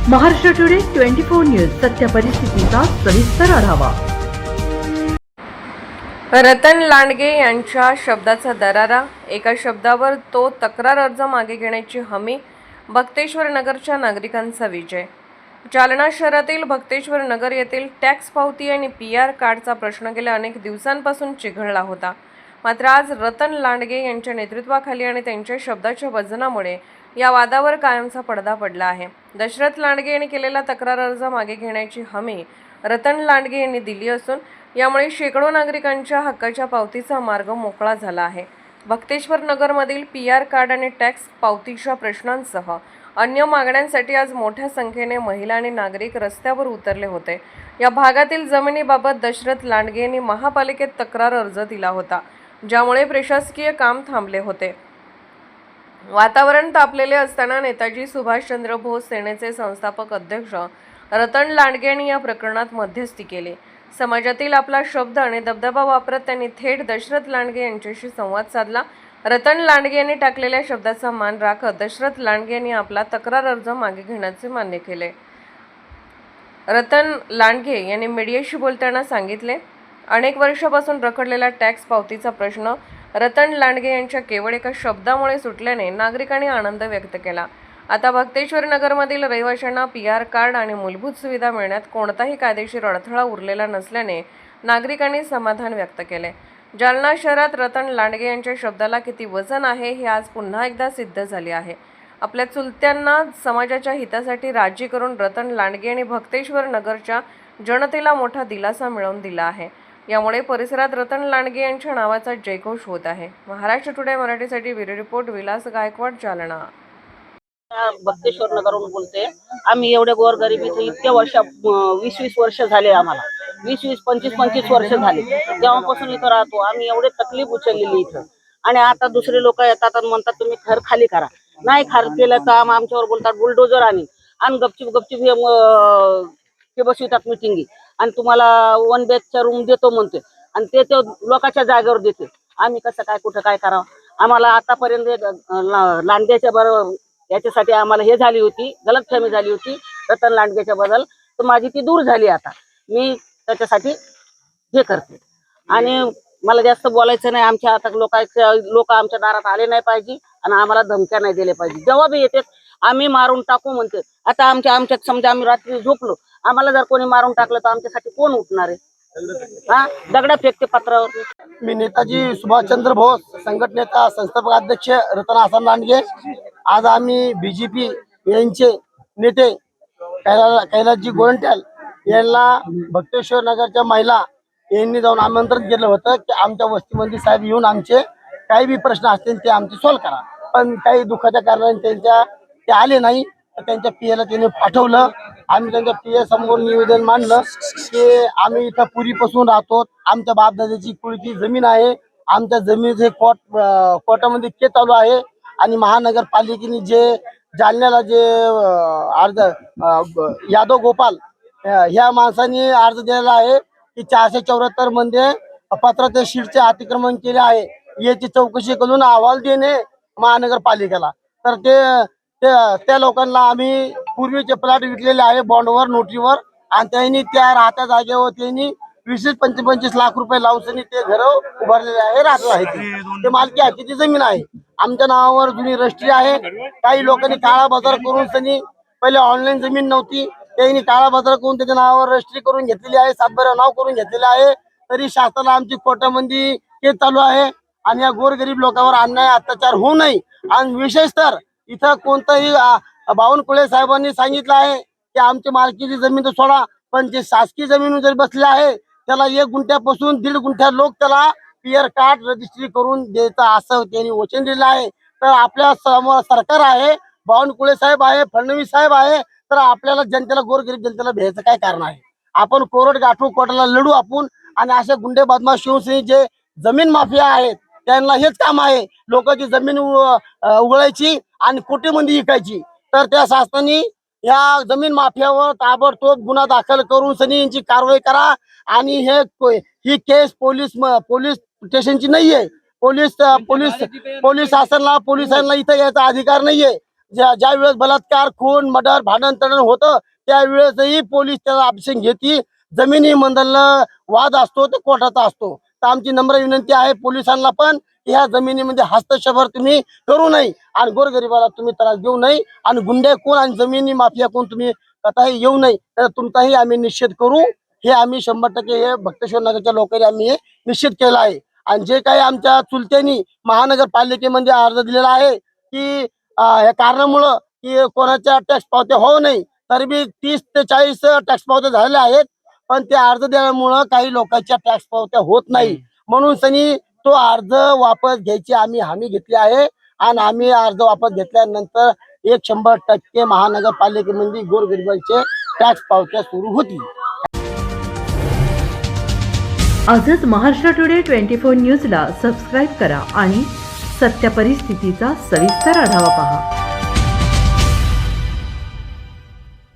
Maharashtra today 24 news सत्य परिस्थितीचा सविस्तर आढावा। रतन लांडगे यांच्या शब्दाचा दरारा, एका शब्दावर तो तक्रार अर्ज मागे घेण्याची हमी, भक्तेश्वर नगरच्या नागरिकांचा विजय। जालना शहरातील भक्तेश्वर नगर येथील टॅक्स पावती आणि PR कार्डचा प्रश्न गेल्या अनेक दिवसांपासून चिघळला होता। मात्र आज रतन लांडगे यांच्या नेतृत्वाखाली आणि त्यांच्या शब्दाच्या वजनामुळे या वादावर कायमचा पडदा पडला आहे। दशरथ लांडगे यांनी केलेला तक्रार अर्ज मागे घेण्याची हमी रतन लांडगे यांनी दिली असून यामुळे शेकडो नागरिकांच्या हक्काच्या पावतीचा मार्ग मोकळा झाला आहे। भक्तेश्वर नगरमधील PR कार्ड आणि टॅक्स पावतीच्या प्रश्नांसह अन्य मागण्यांसाठी आज मोठ्या संख्येने महिला आणि नागरिक रस्त्यावर उतरले होते। या भागातील जमिनीबाबत दशरथ लांडगे यांनी महापालिकेत तक्रार अर्ज दिला होता, ज्यामुळे प्रशासकीय काम थांबले होते। वातावरण तापलेले असताना नेताजी सुभाषचंद्र बोस सेनेचे संस्थापक अध्यक्ष रतन लांडगे यांनी या प्रकरणात मध्यस्थी केली। समाजातील आपला शब्द आणि दबदबा वापरत त्यांनी थेट दशरथ लांडगे यांच्याशी संवाद साधला। रतन लांडगे यांनी टाकलेल्या शब्दाचा मान राखत दशरथ लांडगे यांनी आपला तक्रार अर्ज मागे घेण्याचे मान्य केले। रतन लांडगे यांनी मीडियाशी बोलताना सांगितले, अनेक वर्षापासून रखडलेला टॅक्स पावतीचा प्रश्न रतन लांडगे यांच्या केवळ एका शब्दामुळे सुटल्याने नागरिकांनी आनंद व्यक्त केला। आता भक्तेश्वर नगरमधील रहिवाशांना PR कार्ड आणि मूलभूत सुविधा मिळण्यात कोणताही कायदेशीर अडथळा उरलेला नसल्याने नागरिकांनी समाधान व्यक्त केले। जालना शहरात रतन लांडगे यांच्या शब्दाला किती वजन आहे हे आज पुन्हा एकदा सिद्ध झाले आहे। आपल्या चुलत्यांना समाजाच्या हितासाठी राजी करून रतन लांडगे यांनी भक्तेश्वर नगरच्या जनतेला मोठा दिलासा मिळवून दिला आहे। यामुळे परिसरात रतन लांडगे यांच्या नावाचा जयघोष होत आहे। महाराष्ट्र टुडे मराठीसाठी ब्युरो रिपोर्ट विलास गायकवाड, जालना। भक्तेश्वर नगरहून बोलते। आम्ही एवढे गोरगरीब इथे इतके वर्ष 20-20 वर्ष झाले, आम्हाला 20-20, 25-25 वर्ष झाले तेव्हापासून इथं राहतो आम्ही। एवढे तकलीफ उचललेली इथं, आणि आता दुसरे लोक येतात आणि म्हणतात तुम्ही घर खाली करा। नाही खाली केलं तर आमच्यावर बोलतात बुलडोजर आणि गपचिप हे बसवितात मिटिंगी, आणि तुम्हाला 1 BHK रूम देतो म्हणते, आणि ते लोकांच्या जागेवर देते। आम्ही कसं काय कुठं काय करावं? आम्हाला आतापर्यंत लांडग्याच्या बरोबर याच्यासाठी आम्हाला हे झाली होती, गलतफहमी झाली होती रतन लांडगेच्या बद्दल, तर माझी ती दूर झाली। आता मी त्याच्यासाठी हे करते, आणि मला जास्त बोलायचं नाही। आमच्या आता लोक आमच्या दारात आले नाही पाहिजे, आणि आम्हाला धमक्या नाही दिल्या पाहिजे। जेव्हा बी येते आम्ही मारून टाकू म्हणते। आता आमच्या समजा आम्ही रात्री झोपलो, आम्हाला जर कोणी मारून टाकलं तर आमच्यासाठी कोण उठणार आहे? दगडा फेकते पत्रावर। मी नेताजी सुभाषचंद्र बोस संघटनेचा संस्थापक अध्यक्ष रतन आसन लांडगे। आज आम्ही BJP यांचे नेते कैलासजी गोरंट्याल यांना भक्तेश्वर नगरच्या महिला यांनी जाऊन आमंत्रण केलं होतं की आमच्या वस्तीमध्ये साहेब येऊन आमचे काही बी प्रश्न असतील ते आमचे सॉल्व्ह करा। पण काही दुःखाच्या कारणाने ते आले नाही, तर त्यांच्या PA ला त्यांनी पाठवलं। आम्ही त्यांच्या PA समोर निवेदन मांडलं की आम्ही इथं पूर्वीपासून राहतो, आमच्या बापदादाची कुळची जमीन आहे, आमच्या जमिनीचे कोर्टामध्ये केस चालू आहे, आणि महानगरपालिकेने जे जालन्याला जे अर्ज यादव गोपाल ह्या माणसांनी अर्ज दिलेला आहे की 474 मध्ये पत्राच्या शीटचे अतिक्रमण केले आहे, याची चौकशी करून अहवाल देणे महानगरपालिकेला। तर त्या लोकांना आम्ही पूर्वीचे प्लॉट विकलेले आहे बॉन्डवर, नोटरीवर, आणि त्यांनी त्या राहत्या जागेवर त्यांनी 20-25 लाख रुपये लावून ते घर उभारलेले आहे, राहत आहे। ते मालकी हक्कीची जमीन आहे, आमच्या नावावर जुनी रजिस्ट्री आहे। काही लोकांनी काळा बाजार करून पहिले ऑनलाईन जमीन नव्हती, त्यांनी काळा बाजार करून त्याच्या नावावर रजिस्ट्री करून घेतलेली आहे, 7/12 नाव करून घेतलेले आहे। तरी शासनाला आमची कोर्टामध्ये केस चालू आहे, आणि या गोरगरीब लोकांवर अन्याय अत्याचार होऊ नये। आणि विशेष तर इथं कोणताही बावनकुळे साहेबांनी सांगितलं आहे की आमची मालकीची जमीन तर सोडा, पण जे शासकीय जमीन जर बसले आहे त्याला 1 गुंठ्यापासून 1.5 गुंठ्या लोक त्याला PR कार्ड रजिस्ट्री करून द्यायचं असं त्यांनी वचन दिलं आहे। तर आपल्या समोर सरकार आहे, बावनकुळे साहेब आहे, फडणवीस साहेब आहे, तर आपल्याला जनतेला, गोरगरीब जनतेला भ्यायचं काय कारण आहे? आपण कोर्ट गाठू, कोर्टाला लढू आपण, आणि असे गुंडे बदमाश शिवसेने जे जमीन माफिया आहेत त्यांना हेच काम आहे, लोकांची जमीन उघडायची आणि कोटीमध्ये विकायची। तर त्या शासनाने या जमीन माफियावर ताबडतोब गुन्हा दाखल करून यांची कारवाई करा। आणि ही केस पोलीस स्टेशनची नाहीये, पोलीस शासनाला, पोलिसांना इथं यायचा अधिकार नाहीये। ज्या वेळेस बलात्कार, खून, मर्डर, भांडण तडण होतं त्यावेळेसही पोलीस त्याचा ऑप्शन घेते. जमिनी मंदल वाद असतो तो कोर्टाचा असतो. तर आमची नम्र विनंती आहे पोलिसांना पण ह्या जमिनीमध्ये हस्तक्षेप तुम्ही करू नये आणि गोरगरिबाला तुम्ही त्रास देऊ नये आणि गुंडे कोण आणि जमिनी माफिया कोण तुम्ही कथाही येऊ नये. तर तुमचाही आम्ही निषेध करू. हे आम्ही 100% हे भक्तेश्वर नगरच्या लोकांनी आम्ही हे निश्चित केलं आहे. आणि जे काही आमच्या चुलत्यांनी महानगरपालिकेमध्ये अर्ज दिलेला आहे की या कारणामुळं की कोणाच्या टॅक्स पावत्या होऊ नये, तरी बी 30 ते 40 टॅक्स पावत्या झालेल्या आहेत. पण ते अर्ज दिल्यामुळं काही लोकांच्या टॅक्स पावत्या होत नाही. म्हणून सनी तो अर्ज वापस घ्यायची आम्ही हमी घेतली आहे. आणि आम्ही अर्ज वापस घेतल्यानंतर 100% महानगरपालिकेमध्ये गोरगरिबांचे टॅक्स पावत्या सुरू होतील. आजच महाराष्ट्र टुडे 24 न्यूजला सबस्क्राईब करा आणि सत्य परिस्थितीचा सविस्तर आढावा पहा.